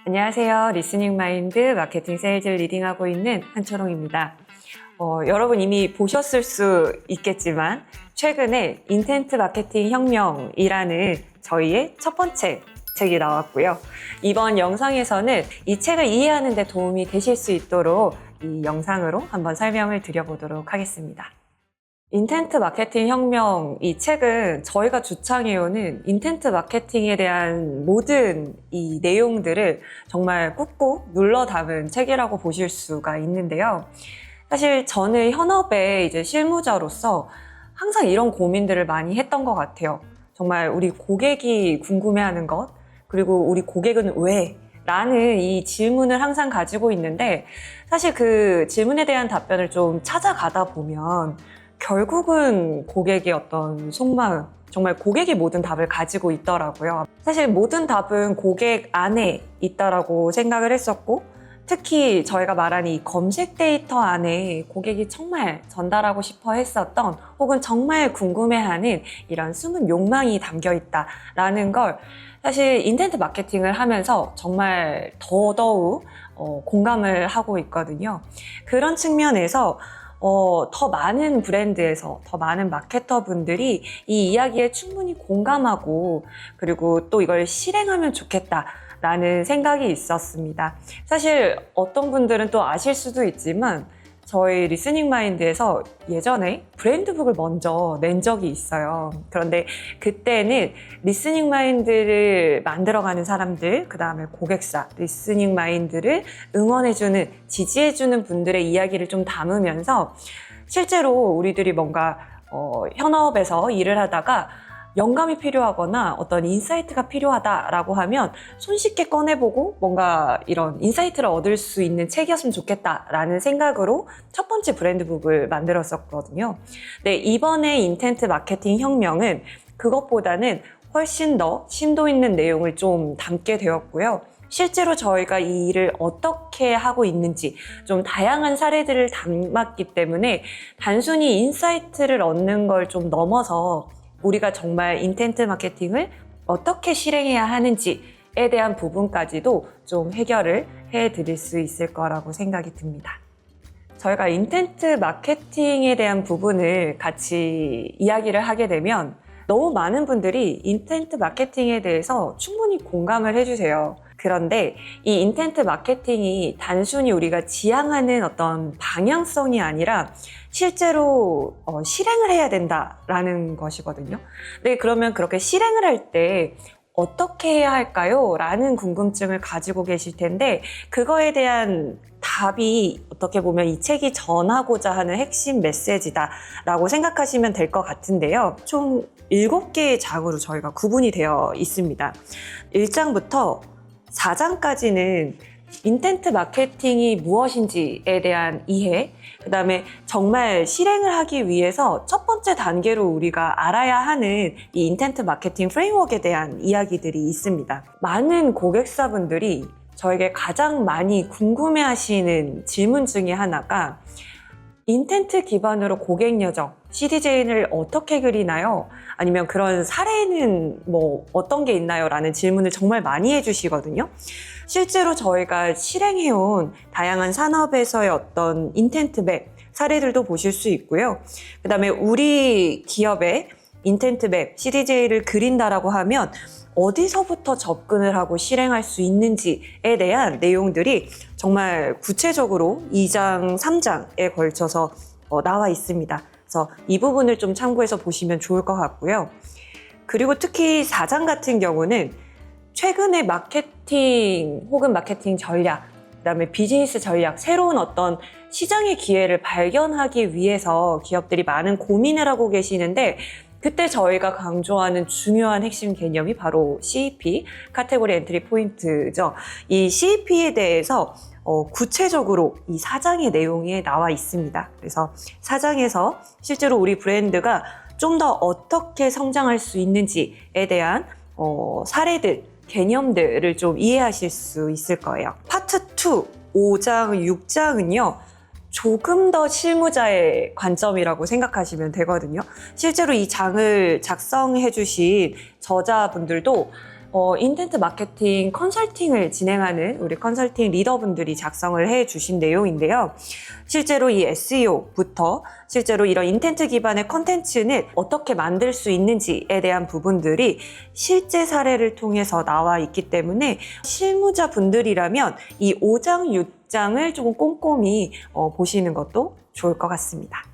안녕하세요. 리스닝 마인드 마케팅 세일즈를 리딩하고 있는 한초롱입니다. 여러분 이미 보셨을 수 있겠지만 최근에 인텐트 마케팅 혁명이라는 저희의 첫 번째 책이 나왔고요. 이번 영상에서는 이 책을 이해하는 데 도움이 되실 수 있도록 이 영상으로 한번 설명을 드려보도록 하겠습니다. 인텐트 마케팅 혁명, 이 책은 저희가 주창해오는 인텐트 마케팅에 대한 모든 이 내용들을 정말 꾹꾹 눌러 담은 책이라고 보실 수가 있는데요. 사실 저는 현업의 이제 실무자로서 항상 이런 고민들을 많이 했던 것 같아요. 정말 우리 고객이 궁금해하는 것, 그리고 우리 고객은 왜? 라는 이 질문을 항상 가지고 있는데, 사실 그 질문에 대한 답변을 좀 찾아가다 보면 결국은 고객의 어떤 속마음, 정말 고객이 모든 답을 가지고 있더라고요. 사실 모든 답은 고객 안에 있다라고 생각을 했었고, 특히 저희가 말하는 이 검색 데이터 안에 고객이 정말 전달하고 싶어 했었던 혹은 정말 궁금해하는 이런 숨은 욕망이 담겨 있다라는 걸 사실 인텐트 마케팅을 하면서 정말 더더욱 공감을 하고 있거든요. 그런 측면에서 더 많은 브랜드에서 더 많은 마케터 분들이 이 이야기에 충분히 공감하고 그리고 또 이걸 실행하면 좋겠다라는 생각이 있었습니다. 사실 어떤 분들은 또 아실 수도 있지만 저희 리스닝 마인드에서 예전에 브랜드북을 먼저 낸 적이 있어요. 그런데 그때는 리스닝 마인드를 만들어가는 사람들, 그 다음에 고객사, 리스닝 마인드를 응원해주는, 지지해주는 분들의 이야기를 좀 담으면서 실제로 우리들이 뭔가 현업에서 일을 하다가 영감이 필요하거나 어떤 인사이트가 필요하다라고 하면 손쉽게 꺼내보고 뭔가 이런 인사이트를 얻을 수 있는 책이었으면 좋겠다라는 생각으로 첫 번째 브랜드북을 만들었었거든요. 네, 이번에 인텐트 마케팅 혁명은 그것보다는 훨씬 더 심도 있는 내용을 좀 담게 되었고요. 실제로 저희가 이 일을 어떻게 하고 있는지 좀 다양한 사례들을 담았기 때문에 단순히 인사이트를 얻는 걸 좀 넘어서 우리가 정말 인텐트 마케팅을 어떻게 실행해야 하는지에 대한 부분까지도 좀 해결을 해드릴 수 있을 거라고 생각이 듭니다. 저희가 인텐트 마케팅에 대한 부분을 같이 이야기를 하게 되면 너무 많은 분들이 인텐트 마케팅에 대해서 충분히 공감을 해주세요. 그런데 이 인텐트 마케팅이 단순히 우리가 지향하는 어떤 방향성이 아니라 실제로 실행을 해야 된다라는 것이거든요. 네, 그러면 그렇게 실행을 할 때 어떻게 해야 할까요? 라는 궁금증을 가지고 계실 텐데 그거에 대한 답이 어떻게 보면 이 책이 전하고자 하는 핵심 메시지다라고 생각하시면 될 것 같은데요. 총 7개의 장으로 저희가 구분이 되어 있습니다. 1장부터 4장까지는 인텐트 마케팅이 무엇인지에 대한 이해, 그 다음에 정말 실행을 하기 위해서 첫 번째 단계로 우리가 알아야 하는 이 인텐트 마케팅 프레임워크에 대한 이야기들이 있습니다. 많은 고객사분들이 저에게 가장 많이 궁금해하시는 질문 중에 하나가 인텐트 기반으로 고객 여정, CDJ를 어떻게 그리나요? 아니면 그런 사례는 뭐 어떤 게 있나요? 라는 질문을 정말 많이 해주시거든요. 실제로 저희가 실행해온 다양한 산업에서의 어떤 인텐트 맵 사례들도 보실 수 있고요. 그 다음에 우리 기업의 인텐트 맵, CDJ를 그린다라고 하면 어디서부터 접근을 하고 실행할 수 있는지에 대한 내용들이 정말 구체적으로 2장, 3장에 걸쳐서 나와 있습니다. 그래서 이 부분을 좀 참고해서 보시면 좋을 것 같고요. 그리고 특히 4장 같은 경우는 최근의 마케팅 혹은 마케팅 전략, 그다음에 비즈니스 전략, 새로운 어떤 시장의 기회를 발견하기 위해서 기업들이 많은 고민을 하고 계시는데 그때 저희가 강조하는 중요한 핵심 개념이 바로 CEP, 카테고리 엔트리 포인트죠. 이 CEP에 대해서 구체적으로 이 4장의 내용이 나와 있습니다. 그래서 4장에서 실제로 우리 브랜드가 좀 더 어떻게 성장할 수 있는지에 대한 사례들, 개념들을 좀 이해하실 수 있을 거예요. 파트 2, 5장, 6장은요. 조금 더 실무자의 관점이라고 생각하시면 되거든요. 실제로 이 장을 작성해 주신 저자분들도 인텐트 마케팅 컨설팅을 진행하는 우리 컨설팅 리더분들이 작성을 해 주신 내용인데요. 실제로 이 SEO부터 실제로 이런 인텐트 기반의 컨텐츠는 어떻게 만들 수 있는지에 대한 부분들이 실제 사례를 통해서 나와 있기 때문에 실무자 분들이라면 이 5장, 6장을 조금 꼼꼼히 보시는 것도 좋을 것 같습니다.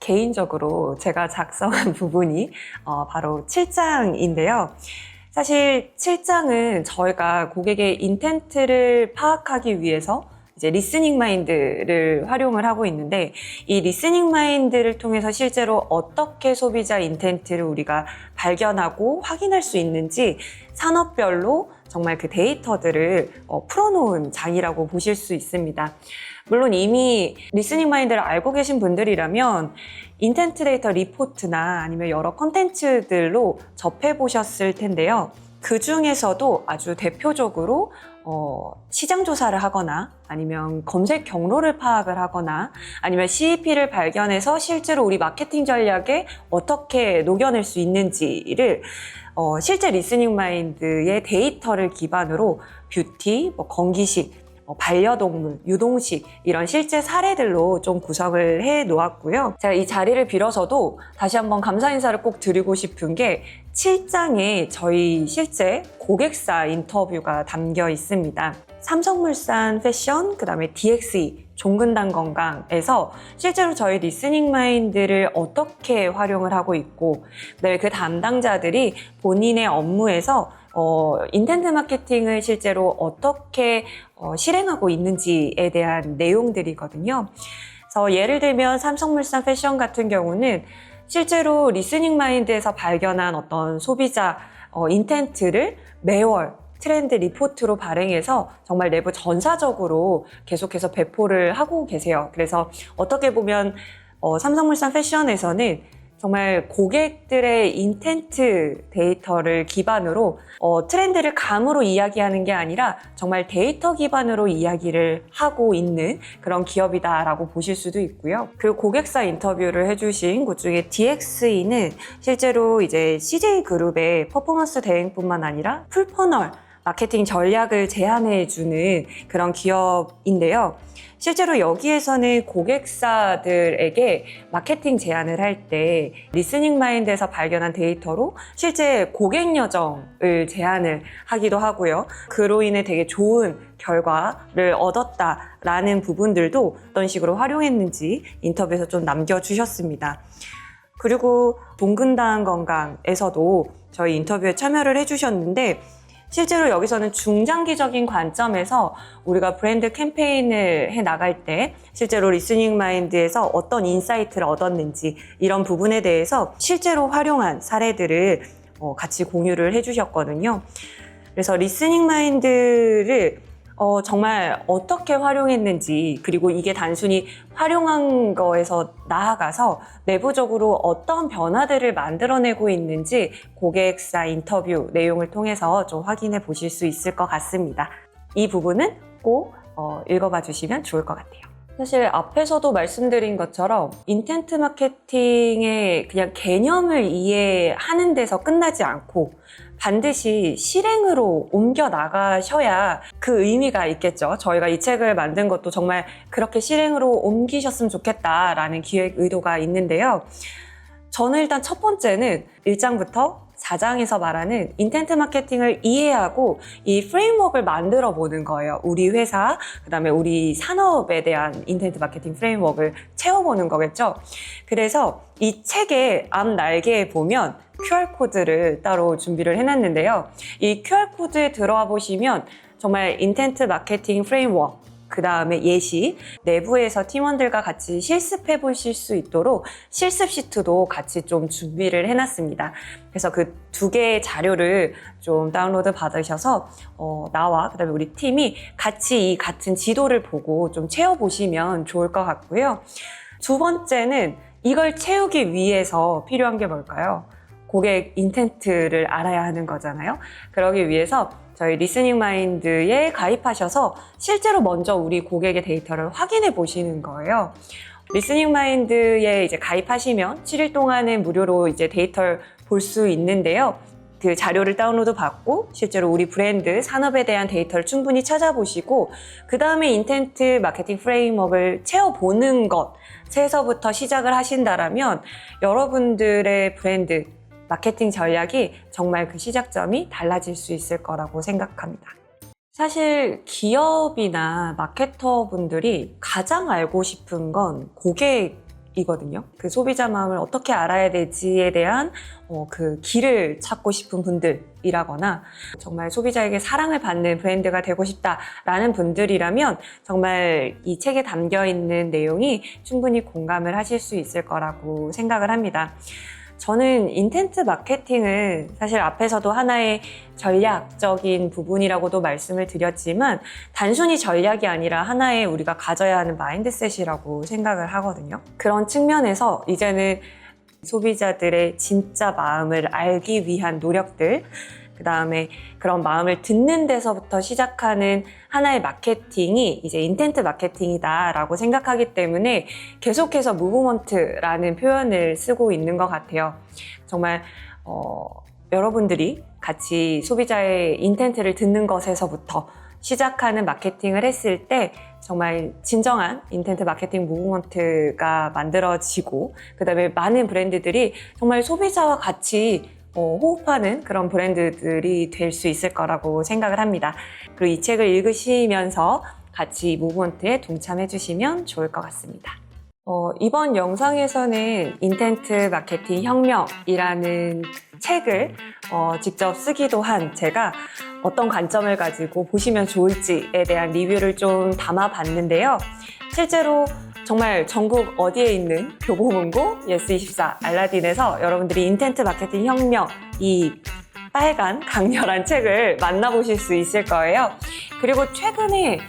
개인적으로 제가 작성한 부분이 바로 7장인데요. 사실 7장은 저희가 고객의 인텐트를 파악하기 위해서 이제 리스닝 마인드를 활용을 하고 있는데, 이 리스닝 마인드를 통해서 실제로 어떻게 소비자 인텐트를 우리가 발견하고 확인할 수 있는지 산업별로 정말 그 데이터들을 풀어놓은 장이라고 보실 수 있습니다. 물론 이미 리스닝 마인드를 알고 계신 분들이라면 인텐트 데이터 리포트나 아니면 여러 컨텐츠들로 접해보셨을 텐데요. 그 중에서도 아주 대표적으로 시장 조사를 하거나 아니면 검색 경로를 파악을 하거나 아니면 CEP를 발견해서 실제로 우리 마케팅 전략에 어떻게 녹여낼 수 있는지를 실제 리스닝 마인드의 데이터를 기반으로 뷰티, 건기식, 반려동물, 유동식 이런 실제 사례들로 좀 구성을 해 놓았고요. 제가 이 자리를 빌어서도 다시 한번 감사 인사를 꼭 드리고 싶은 게 7장에 저희 실제 고객사 인터뷰가 담겨 있습니다. 삼성물산 패션, 그 다음에 DXE, 종근당 건강에서 실제로 저희 리스닝 마인드를 어떻게 활용을 하고 있고, 그다음에 그 담당자들이 본인의 업무에서 인텐트 마케팅을 실제로 어떻게 실행하고 있는지에 대한 내용들이거든요. 그래서 예를 들면 삼성물산 패션 같은 경우는 실제로 리스닝 마인드에서 발견한 어떤 소비자 인텐트를 매월 트렌드 리포트로 발행해서 정말 내부 전사적으로 계속해서 배포를 하고 계세요. 그래서 어떻게 보면 삼성물산 패션에서는 정말 고객들의 인텐트 데이터를 기반으로 트렌드를 감으로 이야기하는 게 아니라 정말 데이터 기반으로 이야기를 하고 있는 그런 기업이다라고 보실 수도 있고요. 그 고객사 인터뷰를 해주신 곳 중에 DXE는 실제로 이제 CJ그룹의 퍼포먼스 대행뿐만 아니라 풀퍼널 마케팅 전략을 제안해주는 그런 기업인데요. 실제로 여기에서는 고객사들에게 마케팅 제안을 할 때 리스닝 마인드에서 발견한 데이터로 실제 고객 여정을 제안을 하기도 하고요. 그로 인해 되게 좋은 결과를 얻었다라는 부분들도 어떤 식으로 활용했는지 인터뷰에서 좀 남겨주셨습니다. 그리고 종근당 건강에서도 저희 인터뷰에 참여를 해주셨는데, 실제로 여기서는 중장기적인 관점에서 우리가 브랜드 캠페인을 해 나갈 때 실제로 리스닝 마인드에서 어떤 인사이트를 얻었는지 이런 부분에 대해서 실제로 활용한 사례들을 같이 공유를 해주셨거든요. 그래서 리스닝 마인드를 정말 어떻게 활용했는지, 그리고 이게 단순히 활용한 거에서 나아가서 내부적으로 어떤 변화들을 만들어내고 있는지 고객사 인터뷰 내용을 통해서 좀 확인해 보실 수 있을 것 같습니다. 이 부분은 꼭 읽어봐 주시면 좋을 것 같아요. 사실 앞에서도 말씀드린 것처럼 인텐트 마케팅의 그냥 개념을 이해하는 데서 끝나지 않고 반드시 실행으로 옮겨 나가셔야 그 의미가 있겠죠. 저희가 이 책을 만든 것도 정말 그렇게 실행으로 옮기셨으면 좋겠다라는 기획 의도가 있는데요. 저는 일단 첫 번째는 1장부터 4장에서 말하는 인텐트 마케팅을 이해하고 이 프레임워크를 만들어 보는 거예요. 우리 회사, 그다음에 우리 산업에 대한 인텐트 마케팅 프레임워크를 채워보는 거겠죠. 그래서 이 책의 앞 날개에 보면 QR코드를 따로 준비를 해놨는데요. 이 QR코드에 들어와 보시면 정말 인텐트 마케팅 프레임워크, 그 다음에 예시, 내부에서 팀원들과 같이 실습해 보실 수 있도록 실습 시트도 같이 좀 준비를 해놨습니다. 그래서 그 두 개의 자료를 좀 다운로드 받으셔서 나와 그다음에 우리 팀이 같이 이 같은 지도를 보고 좀 채워보시면 좋을 것 같고요. 두 번째는 이걸 채우기 위해서 필요한 게 뭘까요? 고객 인텐트를 알아야 하는 거잖아요. 그러기 위해서 저희 리스닝 마인드에 가입하셔서 실제로 먼저 우리 고객의 데이터를 확인해 보시는 거예요. 리스닝 마인드에 이제 가입하시면 7일 동안은 무료로 이제 데이터를 볼 수 있는데요. 그 자료를 다운로드 받고 실제로 우리 브랜드 산업에 대한 데이터를 충분히 찾아보시고 그 다음에 인텐트 마케팅 프레임워크를 채워보는 것에서부터 시작을 하신다라면 여러분들의 브랜드 마케팅 전략이 정말 그 시작점이 달라질 수 있을 거라고 생각합니다. 사실 기업이나 마케터 분들이 가장 알고 싶은 건 고객이거든요. 그 소비자 마음을 어떻게 알아야 되지에 대한 그 길을 찾고 싶은 분들이라거나 정말 소비자에게 사랑을 받는 브랜드가 되고 싶다라는 분들이라면 정말 이 책에 담겨 있는 내용이 충분히 공감을 하실 수 있을 거라고 생각을 합니다. 저는 인텐트 마케팅은 사실 앞에서도 하나의 전략적인 부분이라고도 말씀을 드렸지만 단순히 전략이 아니라 하나의 우리가 가져야 하는 마인드셋이라고 생각을 하거든요. 그런 측면에서 이제는 소비자들의 진짜 마음을 알기 위한 노력들, 그 다음에 그런 마음을 듣는 데서부터 시작하는 하나의 마케팅이 이제 인텐트 마케팅이다라고 생각하기 때문에 계속해서 무브먼트라는 표현을 쓰고 있는 것 같아요. 정말 여러분들이 같이 소비자의 인텐트를 듣는 것에서부터 시작하는 마케팅을 했을 때 정말 진정한 인텐트 마케팅 무브먼트가 만들어지고 그 다음에 많은 브랜드들이 정말 소비자와 같이 호흡하는 그런 브랜드들이 될 수 있을 거라고 생각을 합니다. 그리고 이 책을 읽으시면서 같이 무브먼트에 동참해 주시면 좋을 것 같습니다. 이번 영상에서는 인텐트 마케팅 혁명이라는 책을 직접 쓰기도 한 제가 어떤 관점을 가지고 보시면 좋을지에 대한 리뷰를 좀 담아봤는데요. 실제로 정말 전국 어디에 있는 교보문고, 예스24, 알라딘에서 여러분들이 인텐트 마케팅 혁명, 이 빨간 강렬한 책을 만나보실 수 있을 거예요. 그리고 최근에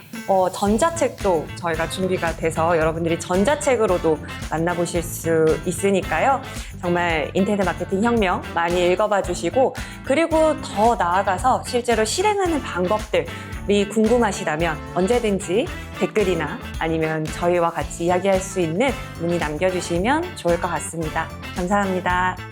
전자책도 저희가 준비가 돼서 여러분들이 전자책으로도 만나보실 수 있으니까요. 정말 인텐트 마케팅 혁명 많이 읽어봐 주시고 그리고 더 나아가서 실제로 실행하는 방법들이 궁금하시다면 언제든지 댓글이나 아니면 저희와 같이 이야기할 수 있는 문의 남겨주시면 좋을 것 같습니다. 감사합니다.